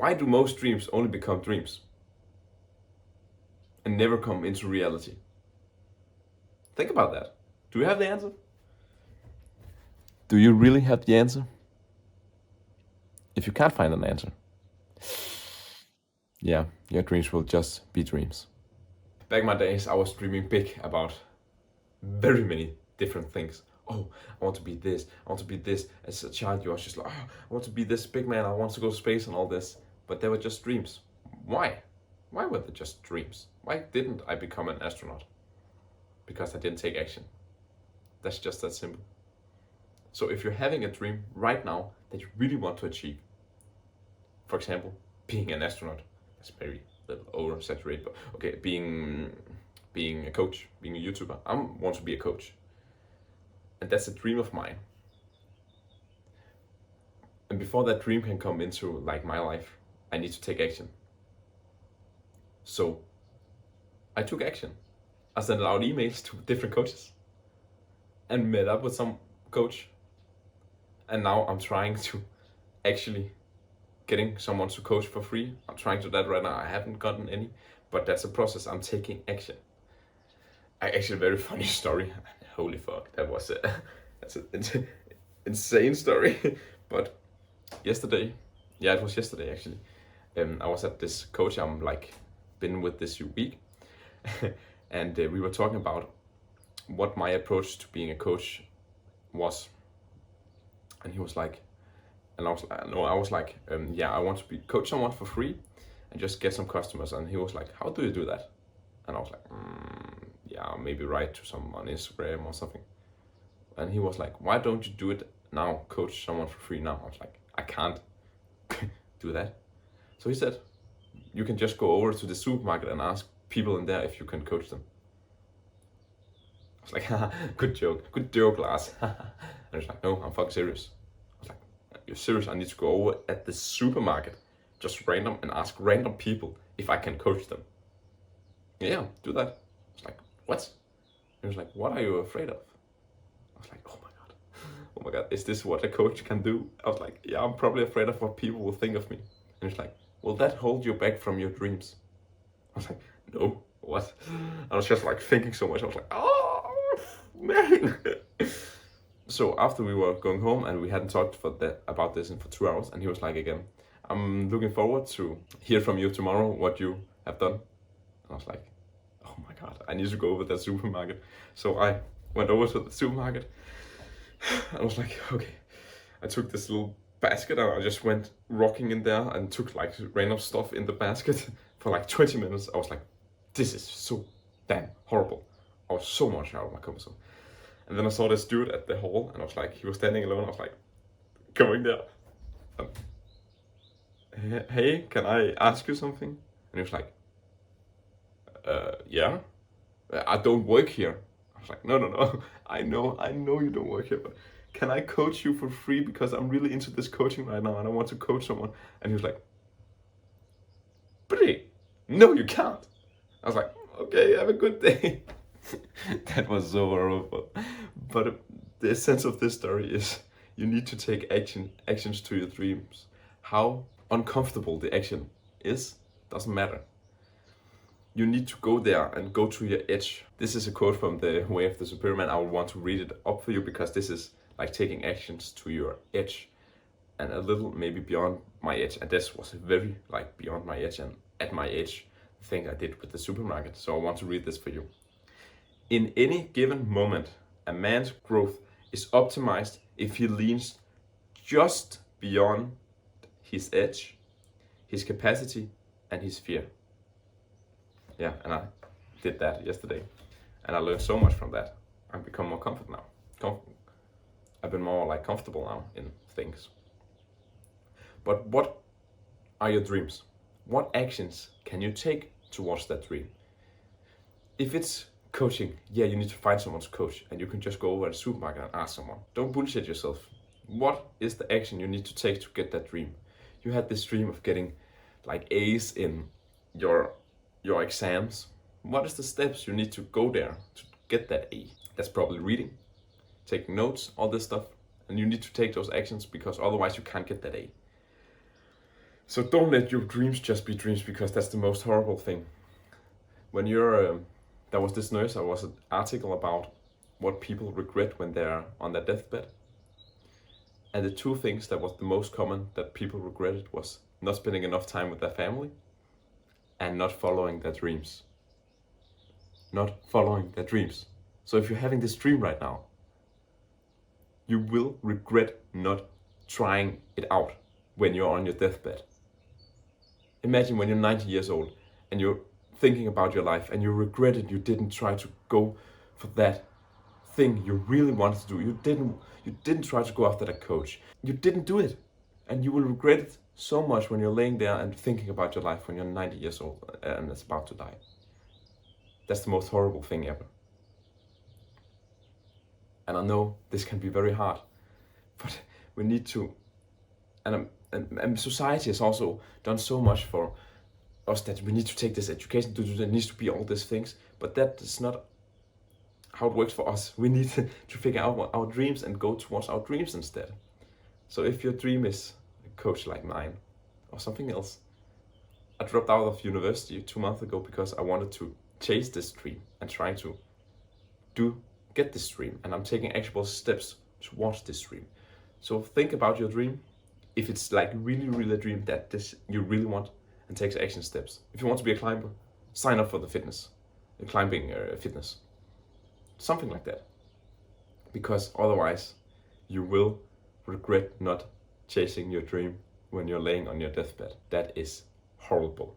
Why do most dreams only become dreams and never come into reality? Think about that. Do you have the answer? Do you really have the answer? If you can't find an answer, yeah, your dreams will just be dreams. Back in my days, I was dreaming big about very many different things. Oh, I want to be this, I want to be this. As a child, you was just like, oh, I want to be this big man, I want to go to space and all this. But they were just dreams. Why? Why were they just dreams? Why didn't I become an astronaut? Because I didn't take action. That's just that simple. So if you're having a dream right now that you really want to achieve, for example, being an astronaut, that's very little oversaturated, but okay, being a coach, being a YouTuber, I want to be a coach. And that's a dream of mine. And before that dream can come into like my life, I need to take action. So I took action. I sent out emails to different coaches and met up with some coach. And now I'm trying to actually getting someone to coach for free. I'm trying to do that right now. I haven't gotten any, but that's a process. I'm taking action. Actually, a very funny story. Holy fuck, that's an insane story. But yesterday, yeah, it was yesterday actually. I was at this coach I'm like been with this week, and we were talking about what my approach to being a coach was. And he was like, and I was like, yeah, I want to be coach someone for free and just get some customers. And he was like, how do you do that? And I was like, yeah, maybe write to someone on Instagram or something. And he was like, why don't you do it now? Coach someone for free now. I was like, I can't do that. So he said, you can just go over to the supermarket and ask people in there if you can coach them. I was like, haha, good joke, Lars. And he's like, no, I'm fucking serious. I was like, you're serious? I need to go over at the supermarket, just random, and ask random people if I can coach them. Yeah, do that. I was like, what? He was like, what are you afraid of? I was like, oh my god, is this what a coach can do? I was like, yeah, I'm probably afraid of what people will think of me. And he's like, will that hold you back from your dreams? I was like, no, what? I was just like thinking so much. I was like, oh, man. So after we were going home and we hadn't talked about this for 2 hours, and he was like again, I'm looking forward to hear from you tomorrow what you have done. I was like, oh my god, I need to go over to the supermarket. So I went over to the supermarket. I was like, okay. I took this little basket and I just went rocking in there and took like random stuff in the basket for like 20 minutes. I was like, this is so damn horrible. I was so much out of my comfort zone. And then I saw this dude at the hall and I was like, he was standing alone. I was like, going there. Hey, can I ask you something? And he was like, yeah, I don't work here. I was like, no, I know you don't work here, but can I coach you for free because I'm really into this coaching right now and I want to coach someone? And he was like, Brie, no, you can't. I was like, okay, have a good day. That was so horrible. But the essence of this story is you need to take actions to your dreams. How uncomfortable the action is, doesn't matter. You need to go there and go to your edge. This is a quote from The Way of the Superior Man. I would want to read it up for you because this is like taking actions to your edge and a little maybe beyond my edge. And this was very like beyond my edge and at my edge thing I did with the supermarket. So I want to read this for you. In any given moment, a man's growth is optimized if he leans just beyond his edge, his capacity, and his fear. Yeah, and I did that yesterday, and I learned so much from that. I've become more comfortable now. I've been more like comfortable now in things. But what are your dreams? What actions can you take towards that dream? If it's coaching, yeah, you need to find someone to coach, and you can just go over to the supermarket and ask someone. Don't bullshit yourself. What is the action you need to take to get that dream? You had this dream of getting like A's in your exams. What is the steps you need to go there to get that A? That's probably reading, taking notes, all this stuff. And you need to take those actions because otherwise you can't get that A. So don't let your dreams just be dreams, because that's the most horrible thing. When there was this nurse, there was an article about what people regret when they're on their deathbed. And the two things that was the most common that people regretted was not spending enough time with their family and not following their dreams. Not following their dreams. So if you're having this dream right now, you will regret not trying it out when you're on your deathbed. Imagine when you're 90 years old and you're thinking about your life and you regretted you didn't try to go for that thing you really wanted to do. You didn't try to go after that coach. You didn't do it. And you will regret it so much when you're laying there and thinking about your life when you're 90 years old and it's about to die. That's the most horrible thing ever. And I know this can be very hard, but we need to, and society has also done so much for us that we need to take this education to do. There needs to be all these things, but that is not how it works for us. We need to figure out our dreams and go towards our dreams instead. So if your dream is a coach like mine or something else, I dropped out of university 2 months ago because I wanted to chase this dream and try to get this dream, and I'm taking actual steps towards this dream. So think about your dream. If it's like really a dream that this you really want, and take action steps. If you want to be a climber, sign up for the climbing fitness, something like that. Because otherwise, you will regret not chasing your dream when you're laying on your deathbed. That is horrible.